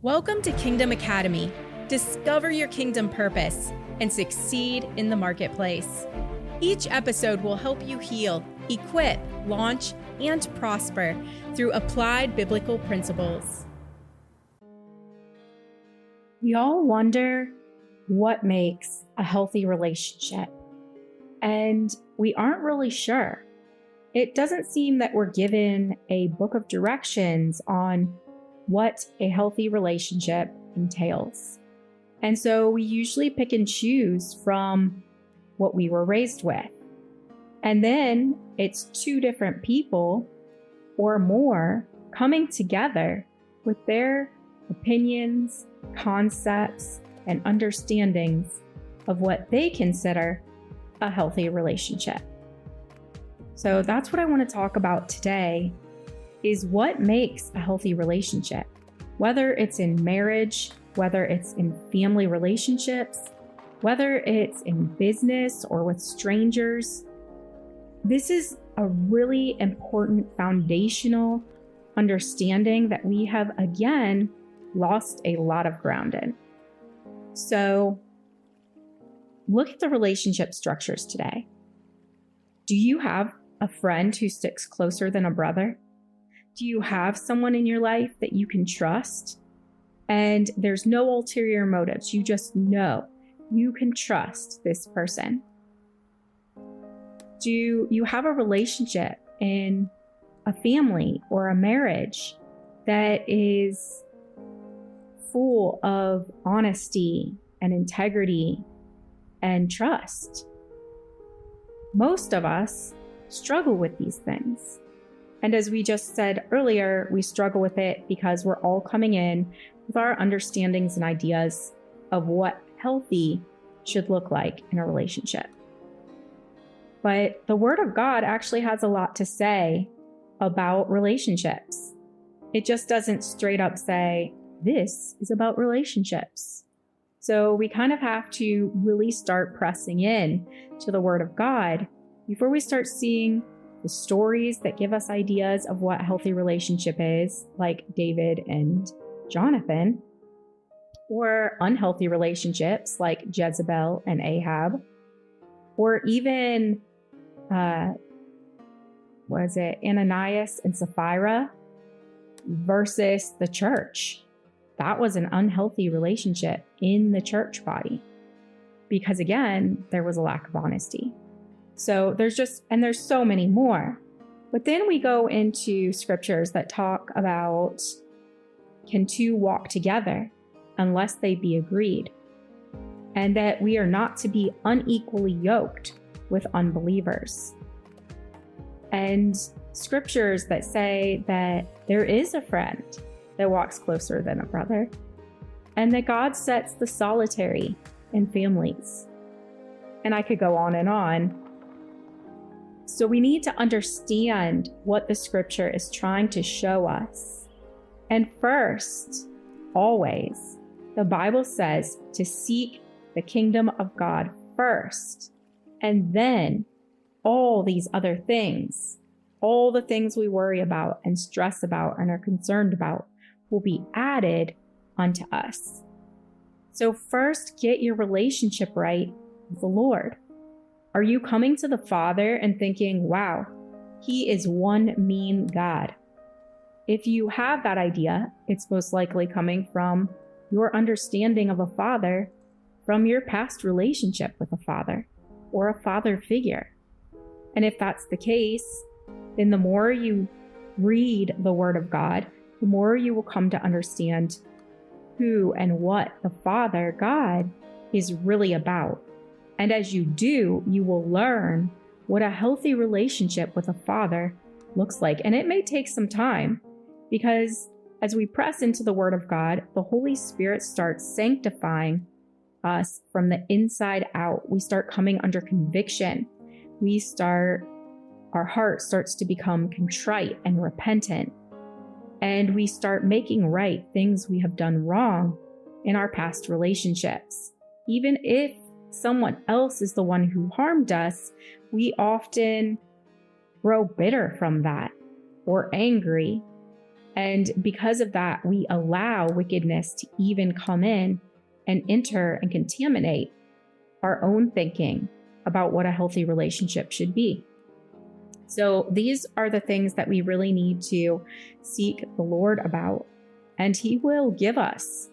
Welcome to Kingdom Academy. Discover your kingdom purpose and succeed in the marketplace. Each episode will help you heal, equip, launch, and prosper through applied biblical principles. We all wonder what makes a healthy relationship, and we aren't really sure. It doesn't seem that we're given a book of directions on what a healthy relationship entails. And so we usually pick and choose from what we were raised with. And then it's two different people or more coming together with their opinions, concepts, and understandings of what they consider a healthy relationship. So that's what I want to talk about today, is what makes a healthy relationship, whether it's in marriage, whether it's in family relationships, whether it's in business or with strangers. This is a really important foundational understanding that we have, again, lost a lot of ground in. So look at the relationship structures today. Do you have a friend who sticks closer than a brother? Do you have someone in your life that you can trust and there's no ulterior motives? You just know you can trust this person. Do you have a relationship in a family or a marriage that is full of honesty and integrity and trust? Most of us struggle with these things. And as we just said earlier, we struggle with it because we're all coming in with our understandings and ideas of what healthy should look like in a relationship. But the Word of God actually has a lot to say about relationships. It just doesn't straight up say, this is about relationships. So we kind of have to really start pressing in to the Word of God before we start seeing the stories that give us ideas of what a healthy relationship is, like David and Jonathan, or unhealthy relationships like Jezebel and Ahab, or even, Ananias and Sapphira versus the church. That was an unhealthy relationship in the church body because, again, there was a lack of honesty. So there's so many more. But then we go into scriptures that talk about, can two walk together unless they be agreed? And that we are not to be unequally yoked with unbelievers. And scriptures that say that there is a friend that walks closer than a brother, and that God sets the solitary in families. And I could go on and on. So we need to understand what the scripture is trying to show us. And first, always, the Bible says to seek the kingdom of God first, and then all these other things, all the things we worry about and stress about and are concerned about, will be added unto us. So first, get your relationship right with the Lord. Are you coming to the Father and thinking, wow, he is one mean God? If you have that idea, it's most likely coming from your understanding of a father from your past relationship with a father or a father figure. And if that's the case, then the more you read the Word of God, the more you will come to understand who and what the Father, God, is really about. And as you do, you will learn what a healthy relationship with a father looks like. And it may take some time because as we press into the Word of God, the Holy Spirit starts sanctifying us from the inside out. We start coming under conviction. Our heart starts to become contrite and repentant. And we start making right things we have done wrong in our past relationships. Even if someone else is the one who harmed us, we often grow bitter from that or angry And because of that, we allow wickedness to even come in and enter and contaminate our own thinking about what a healthy relationship should be. So these are the things that we really need to seek the Lord about, and He will give us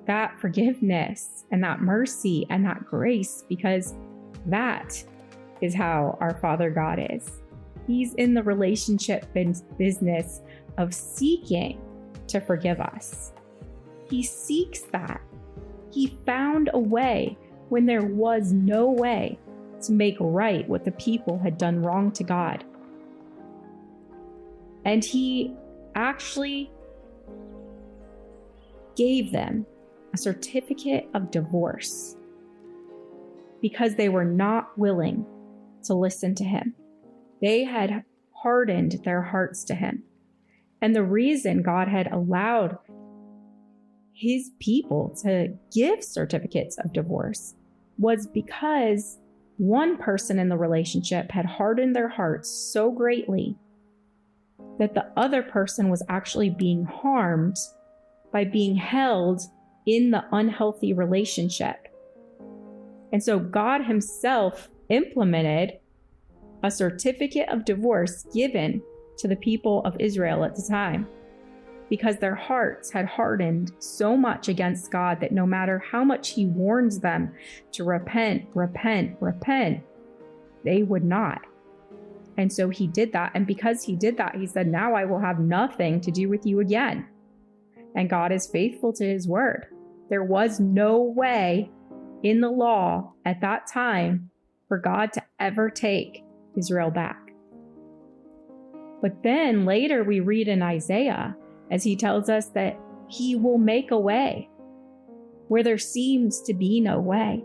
that forgiveness and that mercy and that grace, because that is how our Father God is. He's in the relationship business of seeking to forgive us. He seeks that. He found a way when there was no way to make right what the people had done wrong to God. And He actually gave them a certificate of divorce because they were not willing to listen to Him. They had hardened their hearts to Him. And the reason God had allowed His people to give certificates of divorce was because one person in the relationship had hardened their hearts so greatly that the other person was actually being harmed by being held in the unhealthy relationship. And so God Himself implemented a certificate of divorce given to the people of Israel at the time, because their hearts had hardened so much against God that no matter how much He warns them to repent, they would not. And so He did that. And because He did that, He said, now I will have nothing to do with you again. And God is faithful to His word. There was no way in the law at that time for God to ever take Israel back. But then later we read in Isaiah, as He tells us that He will make a way where there seems to be no way.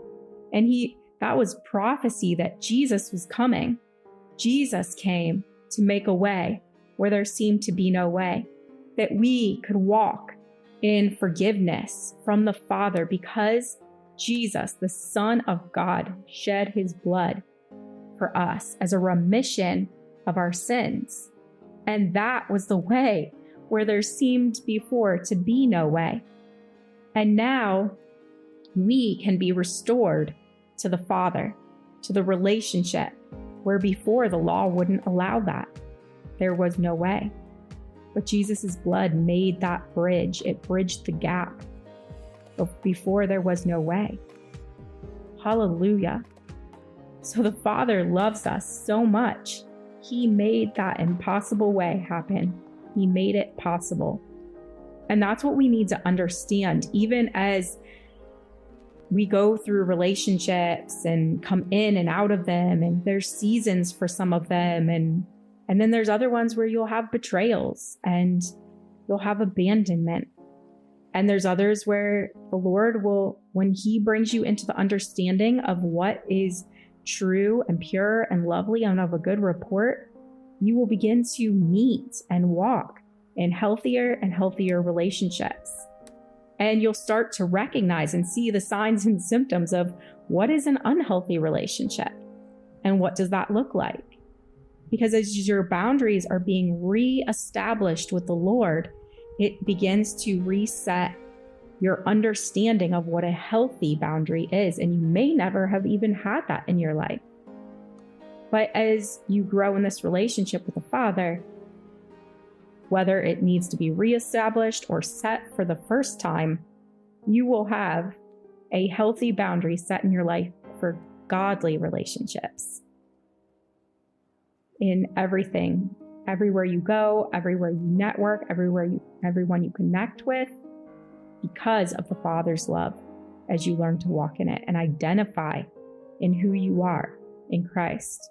And that was prophecy that Jesus was coming. Jesus came to make a way where there seemed to be no way, that we could walk in forgiveness from the Father because Jesus, the Son of God, shed His blood for us as a remission of our sins. And that was the way where there seemed before to be no way. And now we can be restored to the Father, to the relationship where before the law wouldn't allow that. There was no way. But Jesus' blood made that bridge. It bridged the gap. But before there was no way. Hallelujah. So the Father loves us so much. He made that impossible way happen. He made it possible. And that's what we need to understand, even as we go through relationships and come in and out of them, and there's seasons for some of them, and then there's other ones where you'll have betrayals and you'll have abandonment. And there's others where the Lord will, when He brings you into the understanding of what is true and pure and lovely and of a good report, you will begin to meet and walk in healthier and healthier relationships. And you'll start to recognize and see the signs and symptoms of what is an unhealthy relationship and what does that look like. Because as your boundaries are being reestablished with the Lord, it begins to reset your understanding of what a healthy boundary is. And you may never have even had that in your life. But as you grow in this relationship with the Father, whether it needs to be reestablished or set for the first time, you will have a healthy boundary set in your life for godly relationships. In everything, everywhere you go, everywhere you network, everyone you connect with, because of the Father's love, as you learn to walk in it and identify in who you are in Christ.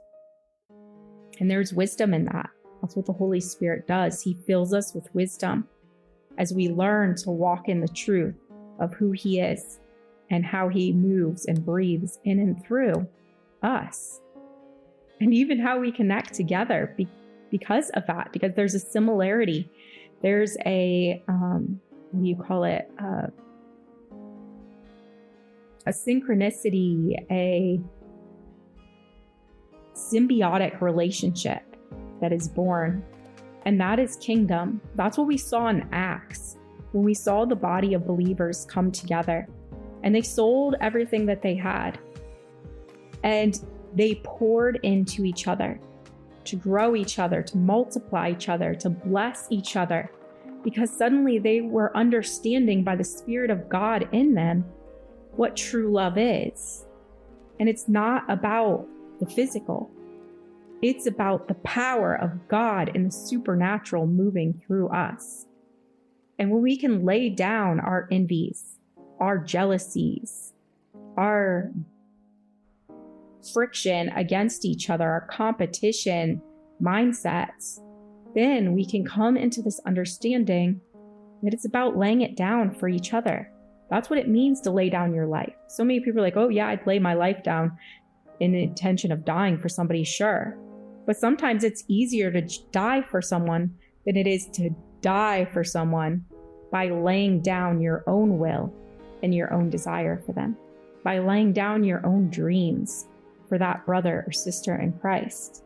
And there's wisdom in that. That's what the Holy Spirit does. He fills us with wisdom as we learn to walk in the truth of who He is and how He moves and breathes in and through us. And even how we connect together because of that, because there's a similarity. There's a, what do you call it? A synchronicity, a symbiotic relationship that is born And that is kingdom. That's what we saw in Acts, when we saw the body of believers come together and they sold everything that they had and they poured into each other to grow each other, to multiply each other, to bless each other, because suddenly they were understanding by the Spirit of God in them what true love is. And it's not about the physical. It's about the power of God and the supernatural moving through us. And when we can lay down our envies, our jealousies, our friction against each other, our competition mindsets, then we can come into this understanding that it's about laying it down for each other. That's what it means to lay down your life. So many people are like, oh yeah, I'd lay my life down in the intention of dying for somebody, sure. But sometimes it's easier to die for someone than it is to die for someone by laying down your own will and your own desire for them, by laying down your own dreams for that brother or sister in Christ,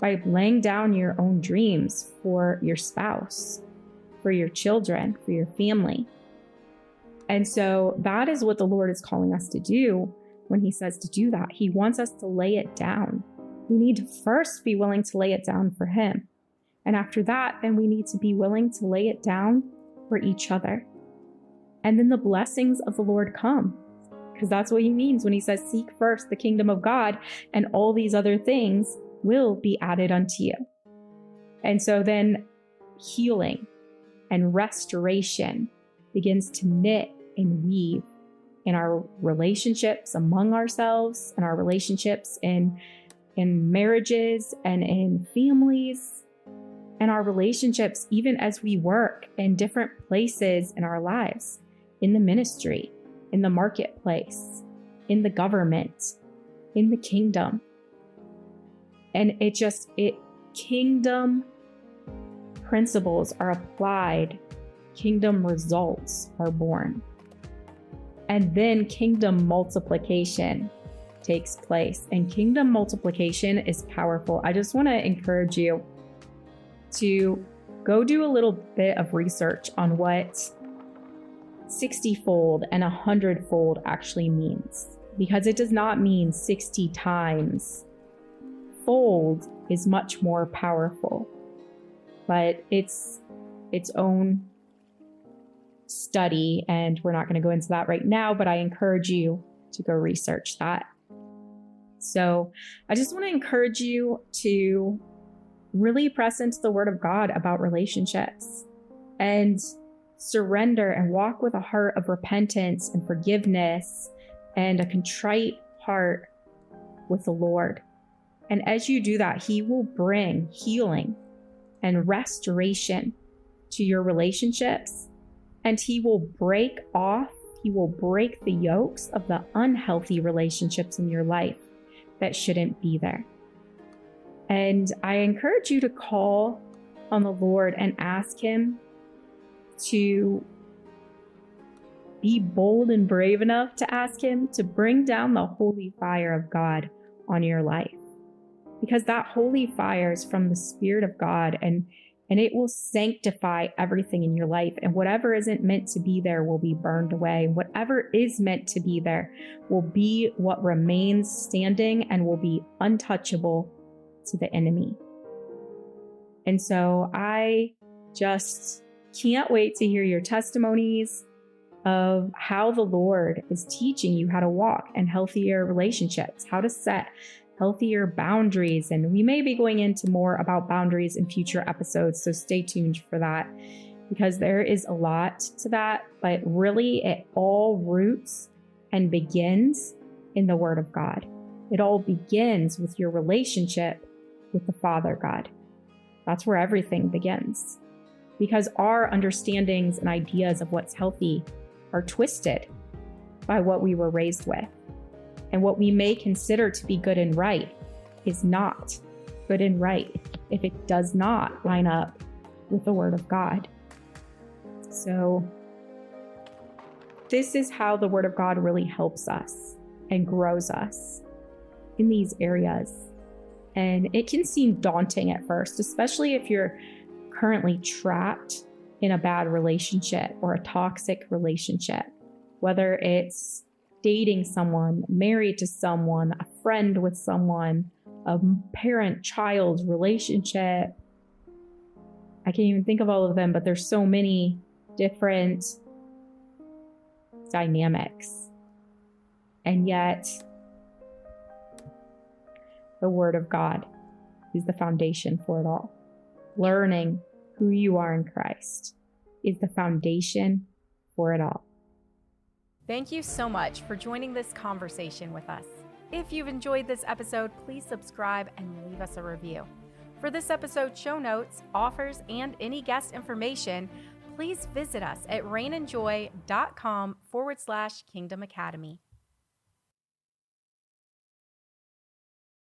by laying down your own dreams for your spouse, for your children, for your family. And so that is what the Lord is calling us to do when he says to do that. He wants us to lay it down. We need to first be willing to lay it down for him. And after that, then we need to be willing to lay it down for each other. And then the blessings of the Lord come, because that's what he means when he says, seek first the kingdom of God, and all these other things will be added unto you. And so then healing and restoration begins to knit and weave in our relationships among ourselves, and our relationships in marriages and in families, and our relationships even as we work in different places in our lives, in the ministry, in the marketplace, in the government, in the kingdom. And kingdom principles are applied, kingdom results are born. And then kingdom multiplication takes place. And kingdom multiplication is powerful. I just want to encourage you to go do a little bit of research on what 60-fold and 100-fold actually means, because it does not mean 60 times. Fold is much more powerful, but it's its own study, and we're not going to go into that right now, but I encourage you to go research that. So I just want to encourage you to really press into the Word of God about relationships and surrender and walk with a heart of repentance and forgiveness and a contrite heart with the Lord. And as you do that, he will bring healing and restoration to your relationships, and he will break the yokes of the unhealthy relationships in your life that shouldn't be there. And I encourage you to call on the Lord and ask him to be bold and brave enough to ask him to bring down the holy fire of God on your life. Because that holy fire is from the Spirit of God, and it will sanctify everything in your life. And whatever isn't meant to be there will be burned away. Whatever is meant to be there will be what remains standing and will be untouchable to the enemy. And so I just can't wait to hear your testimonies of how the Lord is teaching you how to walk in healthier relationships, how to set healthier boundaries. And we may be going into more about boundaries in future episodes, so stay tuned for that, because there is a lot to that, but really it all roots and begins in the Word of God. It all begins with your relationship with the Father God. That's where everything begins, because our understandings and ideas of what's healthy are twisted by what we were raised with. And what we may consider to be good and right is not good and right if it does not line up with the Word of God. So this is how the Word of God really helps us and grows us in these areas. And it can seem daunting at first, especially if you're currently trapped in a bad relationship or a toxic relationship, whether it's dating someone, married to someone, a friend with someone, a parent-child relationship. I can't even think of all of them, but there's so many different dynamics. And yet, the Word of God is the foundation for it all. Learning who you are in Christ is the foundation for it all. Thank you so much for joining this conversation with us. If you've enjoyed this episode, please subscribe and leave us a review. For this episode's show notes, offers, and any guest information, please visit us at rainandjoy.com/Kingdom Academy.